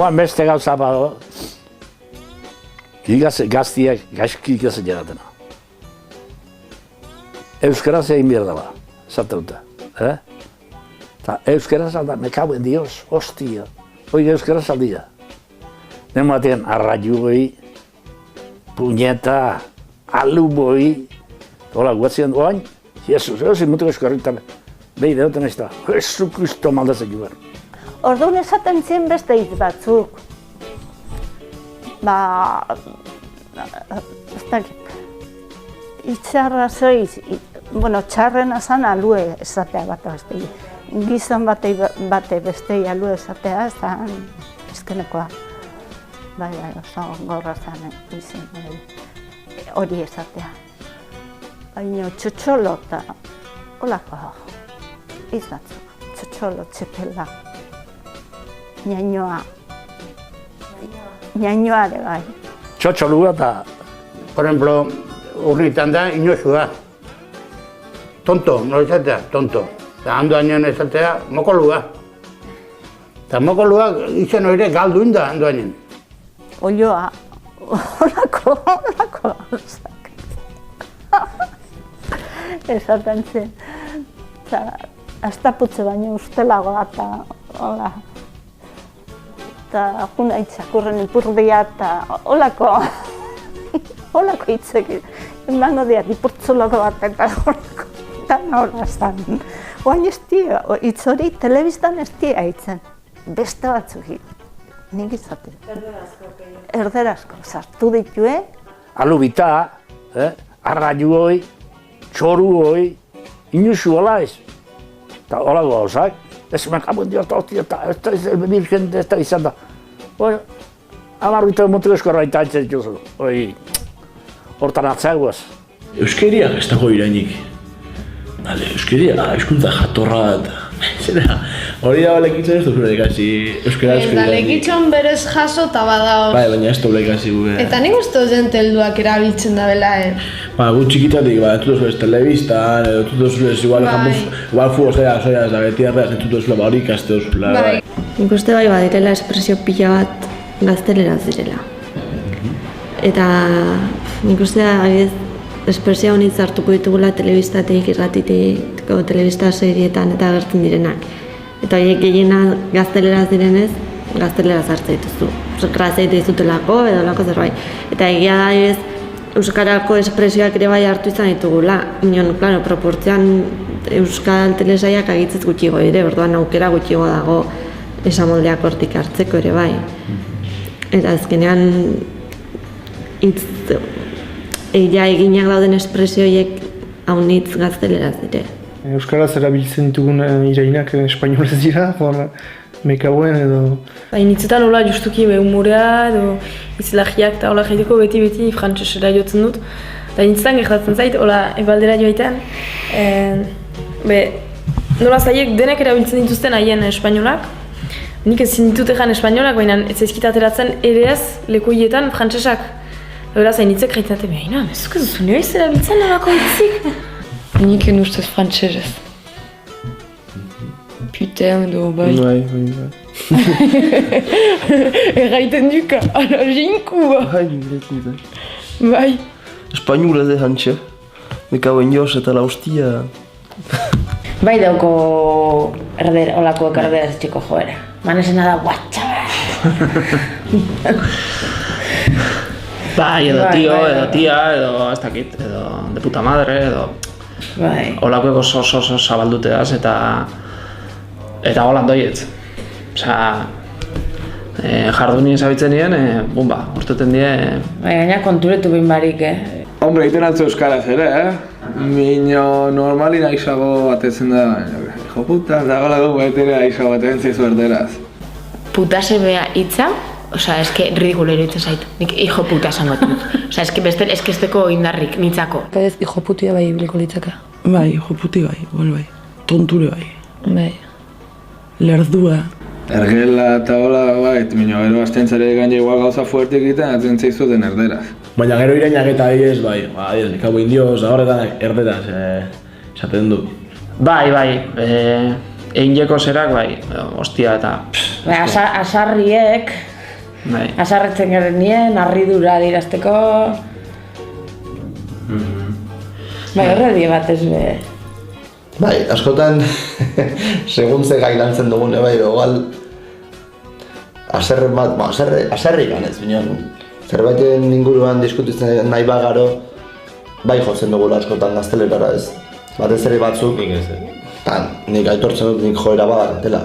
Oan beste gauza bado, gaztiak gaizki ikasen jaratena. Euskaraz egin behar dela, esaten dute. Eta euskaraz alda, me cago en Dios, hostia. Oiga, euskaraz aldia. Den batean, arraiu boi, puñeta, alu boi, hola, guatzen oain, Jesus, mutu euskarritan, behi deuten ez da, Jesu Kristo maldazak ibar. Orduan esaten zien beste hitz batzuk. Ez dakit. Itxarra zoiz, txarrena zan alue esatea bat beste. Gizon bate beste alue esatea, ez da ezkenekoa. Bai, oso gorra zan izan hori esatea. Baina txotxolo eta holako hitz batzuk. Txotxolo, txepela. Ñañoa. Ñañoa ere bai. Txotxolua eta... Por ejemplo, urritan da inoxua. Tonto, no esatea, tonto. Eta handu hainen esatea, mokolua. Eta mokolua izen hori galdu inda handu hainen. Olioa. Olako gauzak. Esaten zen. Astaputze baino ustelagoa eta hola. Eta juna itzakurren ipurdia eta holako hitzekin. Emango diat ipurtzoloko bat eta holako eta nola zan. Oain ez tia, hitz hori telebistan ez tia hitzen. Beste batzuk nik izaten. Erderazko, sartu ditue. Alubita, arraiu hoi, txoru hoi, inusu hola ez. Eta holako gauzak. Ez me cago en Dios, hostia, ez da virgen, ez da izan da. Amarrita mutu eskorra itatzen dituzu. Hortan atzaguaz. Euskeria ez dago irainik. Euskeria, hizkuntza jatorra bat. Hori da lekitzen ez duzule ikasi euskera Eta lekitxon berez jaso eta badao. Bai, baina ez duzule ikasi gube. Eta nik uste dut helduak erabiltzen da bela, Gu txikitatik, ez duzule telebistan, edo ez duzule igual fugo zoia ez da betierreaz, ez duzule hori ikaste duzule. Nik uste bai badirela espresio pila bat gazteleraz direla. Eta nik uste espresio honitz hartuko ditugula telebistatik, irratitik, telebista serietan eta agertzen direnak. Eta horiek gehiena gazteleraz direnez, gazteleraz hartzen dituzu. Grazia dituzutelako edo lako zerbait. Eta egia da euskarako espresioak ere bai hartu izan ditugula. Minon, klaro, proportzioan euskal telesaiak agitzez gutxigo ere, orduan aukera gutxigo dago esamoldeak hortik hartzeko ere bai. Eta azkenean eginak dauden espresio horiek haunitz gazteleraz dire. Euskaraz erabiltzen ditugun irainak espainolez dira, mekauen edo... Hitzetan hola justuki humorea edo itzlagiak eta hola jaiteko beti frantsesera jotzen dut. Eta hitzetan gertatzen zait, hola ebaldera joaiten. Nola zaiek denek erabiltzen dituzten haien espainolak. Nik ezin ditut egan espainolak, baina ez zaizkit ateratzen ere ez lekuietan frantsesak. Hora zain hitzek jaiten dut, baina mezuk ez duzu nioiz erabiltzen nolako hitzik. Nik ustez frantsesez. Putain edo bai. Bai. Erraiten duka, ala jinku ba. Bai. Espainolez de hantxe. Mekauen joz eta la hostia. Bai dauko olako erderaz txiko joera. Manesena da guatxaba. Bai, edo tio, edo tia, edo ez dakit, edo de puta madre, edo... Olakoek oso zabalduteaz eta holan doiet. Osea, jarduni ezabitzen nien, bumba, urteten die... Gaina konturetu behin barik, Hombre, egiten altzu euskaraz ere, Mino normalin aizago batetzen da, hijo puta, dagoelago batetere aizago batetzen zaizu erderaz. Putase beha hitza, osea, eske ridikulero itzen zaitu. Nik hijo puta esango dut. Osea, eske bestel, eske esteko indarrik, nitzako. Kadez hijo putia bai ibiliko litzaka. Bai, hijo puti bai, bai. Tonture bai. Bai. Lerdua. Ergela eta hola, bai, mino, gero astentzare gaine igual gauza fuerte egiten, atzen zaizu den erderaz. Baina gero irainak eta ez, bai, nekau indioz, horretan erderaz esaten du. Bai, einjeko zerak, bai, hostia eta... Asarriek, Asarretzen garen nien, harridura dirazteko... Bai, horre bat ez be... Bai, askotan, segun ze gai lantzen dugune, bai, igual... Aserre bat, aserri ganez, binean... Zerbaiten inguruan diskutitzen nahi bagaro, bai jotzen dugula askotan gaztelerara ez. Batez ere batzuk... Nik aitortzen dut nik joera badakatela.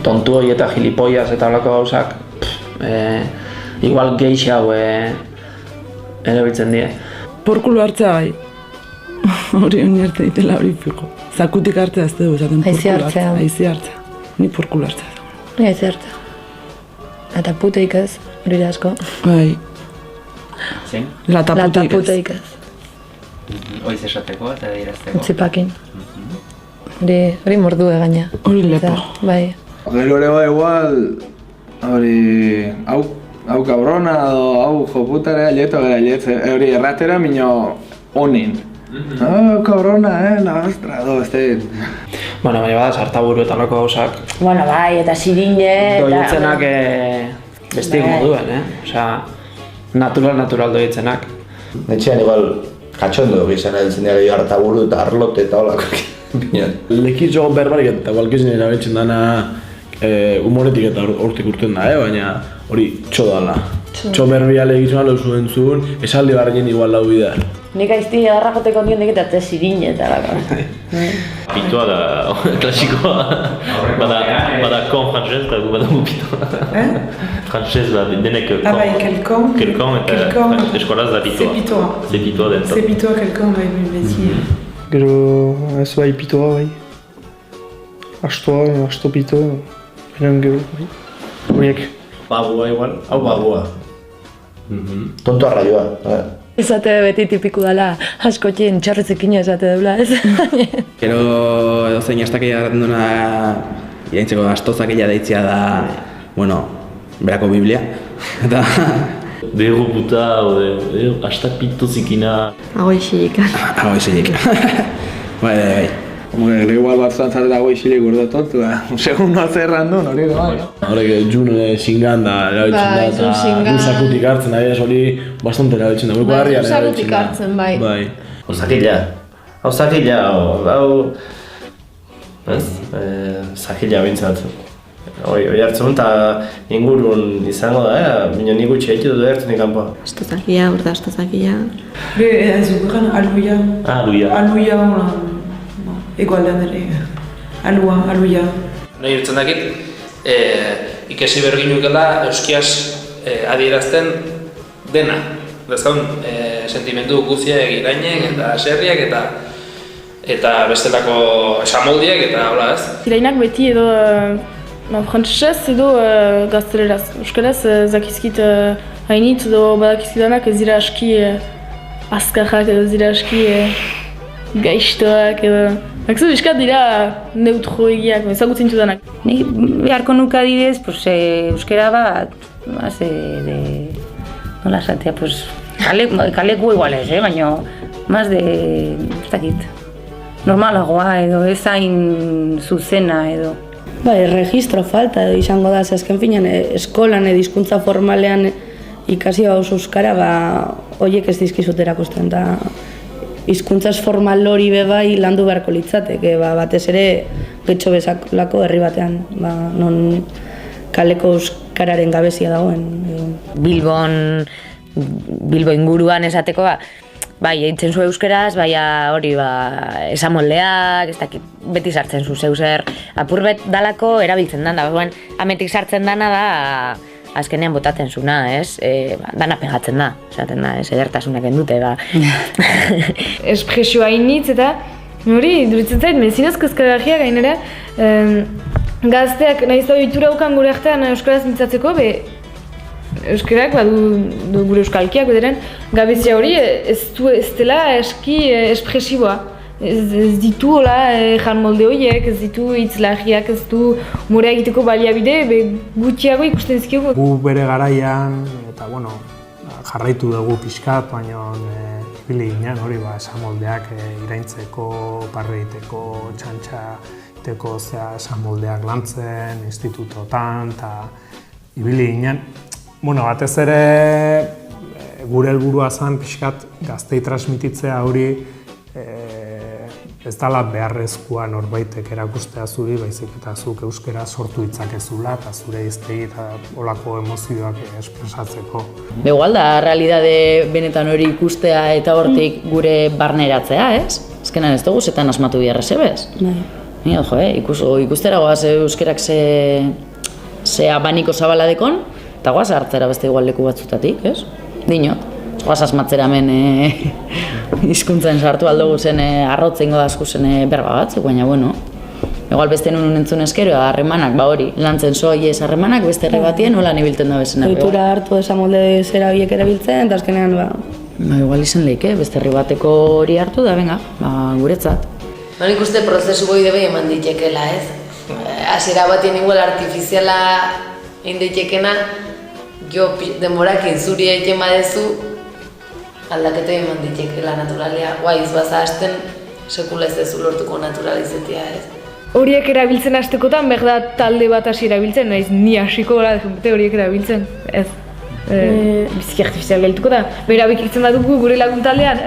Tontu hori eta gilipoiaz eta holako gauzak, igual geixi hau erabiltzen die. Porkulo hartzea bai. Hori oinarte ditela hori fijo. Zakutik hartzea ez dugu esaten porkulo hartzea. Aizi hartzea. Ni porkulo hartzea. Ni aizi hartzea. Eta puteik ez, hori da asko. Bai. Zein? Lataputeik ez. Hoiz esateko eta irazteko. Utzipakin. Hori mordu egaina. Hori lepo. Bai. Gero ere bai igual, hori, hau cabrona edo hau joputara gaileto hori erratera minio honin. Cabrona, la ostra, edo, ez dut. Bueno, baina bada, sartaburu eta loko gauzak. Bueno, bai, eta sirine... Doietzenak bestik moduen, Osea, natural doietzenak. Etxean igual, katxondo gizena heltzen dira gehiago hartaburu eta arlote eta holako. Lekitxo berbarik eta balkezin erabiltzen dana humoretik eta hortik urten da, baina hori txo dala. Txo berbia legitxoan lauzu entzun, esaldi barrien igual lau bidea. Nik aizti agarra joteko nion deketatzen zirine eta lako. Pitoa da, klasikoa. Bada kon frantzez eta gu badamu pitoa. Frantzez da, denek kon. Ah bai, kelkon. Kelkon eta eskolaz da pitoa. Ze pitoa dento. Ze pitoa kelkon bai beti. Gero ez bai pitoa bai. Asto pitoa. Benen gero bai. Horiek. Babua igual, hau babua. Tonto arraioa. Esate beti tipiku dela askotxien txarretzekin esate deula, ez? Gero edo zein astakia garraten duena iraintzeko astozakila deitzea da, bueno, berako Biblia. Eta... Bego puta, astapito zikina... Agoi xilik. Agoi xilik. Bai. Hombre, igual bat zantzat eta agoi xilik urdo tontu, segun zerran duen hori da bai. Horrek jun xingan da, erabiltzen da, eta sakutik hartzen da, hori bastante erabiltzen da, goiko harrian erabiltzen da. Sakutik hartzen, bai. Hau zakila, zakila bintzat. Hoi hartzen eta ingurun izango da, minio nik gutxi haitu dut hartzen ikanpoa. Astozakila, urda astozakila. Ez dugukan aluia. Aluia, egualdean ere, aluia. Nahi urtzen dakit, ikasi berginukela euskiaz adierazten dena. Bezkaun, sentimendu guziak irainek eta serriak eta bestelako esamoldiak eta hola ez. Irainak beti edo frantzesez edo gazteleraz. Euskaraz zakizkit hainitz edo badakizkidanak ez dira aski azkarrak edo ez dira aski gaiztoak edo... Akzu bizkat dira neutro egiak, ezagutzen dudanak. Ni beharko nuke adidez, euskera bat, nola esatea, kaleku igualez, baina más de, ez dakit, normalagoa edo, ez hain zuzena edo. Bai, registro falta edo izango da, azken finean eskolan edo hizkuntza formalean ikasi hau euskara, horiek ez dizkizut erakusten da. Hizkuntzaz formal hori bai landu beharko litzateke, batez ere getxo bezalako herri batean, non kaleko euskararen gabezia dagoen. Bilbo inguruan esateko, bai, eitzen zu euskeraz, bai hori esamoldeak, ez dakit, beti sartzen zu zeu zer, apur bet dalako erabiltzen dana, ametik sartzen dana da, azkenean botatzen zuna, ez? Dana pegatzen da, esaten da, edertasunak endute, Espresioa hainitz eta hori, duritzen zait, mezinezko ezkadagia gainera, gazteak nahiz da ohitura ukan gure artean euskaraz mintzatzeko, euskarak du gure euskalkiak bederen, gabezia hori ez dela eski espresiboa. Ez ditu jan molde horiek, ez ditu hitz lagiak, ez du humore egiteko baliabide, gutxiago ikusten zizkigu. Gu bere garaian, eta jarraitu dugu pixkat, baina ibili ginen hori esamoldeak iraintzeko, parre egiteko, txantxa egiteko esamoldeak lantzen, institutotan, eta ibili ginen. Bueno, batez ere gure helburua zen pixkat gaztei transmititzea hori ez dela beharrezkoa norbaitek erakustea zuri, baizik eta zuk euskera sortu ditzakezula eta zure hiztegi eta olako emozioak espresatzeko. Igual da, realidade benetan hori ikustea eta hortik gure barneratzea, ez? Azkenan ez dugu zetan asmatu biharra zebez. Ikustera goaz euskerak ze abaniko zabala dekon, eta goaz hartzera beste igual leku batzutatik, ez? Dinot. Goaz asmatzera hemen hizkuntzen sartu aldugu zen arrotzen godazku zen berba batzuk, baina bueno. Igual beste nun entzun eskero, harremanak, hori, lantzen soiez harremanak, beste herri batien nola nibiltzen da bezena. Kultura hartu desamolde zera horiek erabiltzen, eta azkenean igual izan leike, beste herri bateko hori hartu da, venga, guretzat. Nik uste prozesu goi debe eman ditekela, ez? Hasiera batien igual artifiziala inditekena, jo denborakin zuri egiten badezu, aldaketa eman ditekela naturalia. Guaiz baza hasten sekula ez dezu lortuko naturalizetia, ez? Horiek erabiltzen hastekotan, behar talde bat hasi erabiltzen, naiz ni hasiko gara horiek erabiltzen, ez. Biziki artifizial geltuko da. Erabiltzen badugu gure laguntaldean,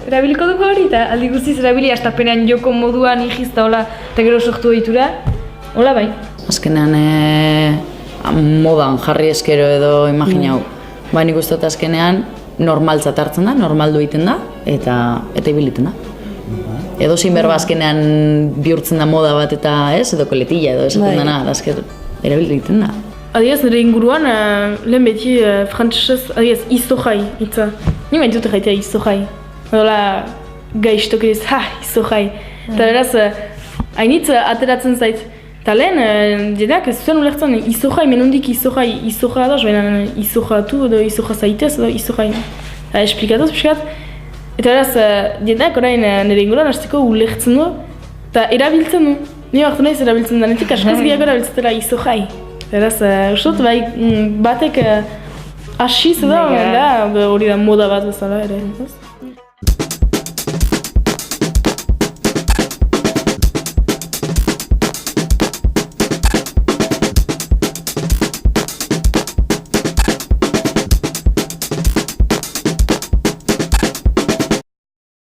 erabiliko dugu hori, eta aldi guztiz erabili astapenean joko moduan igizta, hola, eta gero sortu ditura, hola bai. Azkenean modan jarri eskero edo imaginau. Nik uste dut azkenean normaltzat hartzen da, normaldu egiten da, eta ibiliten da. Edo zein berba azkenean bihurtzen da moda bat eta ez, edo koletilla edo esaten dana, azker erabil egiten da. Adiaz, nire inguruan, lehen beti frantzesez, adiaz, izojai hitza. Ni main dute jaitea izojai. Ola, gaiztok ediz, izojai. Eta beraz, hainitz ateratzen zait. Eta lehen, jedeak ez zuen ulertzen izojai, menondik izojai, izoja da, baina izojatu edo izoja zaitez edo izojai. Esplikatuz, piskat. Eta beraz, jedeak orain nire inguruan hasteko ulertzen du, eta erabiltzen du. Ni hartu nahiz erabiltzen da, netik askaz gehiago erabiltzetela izojai. Beraz, ustot, batek asiz edo, hori da moda bat bezala ere.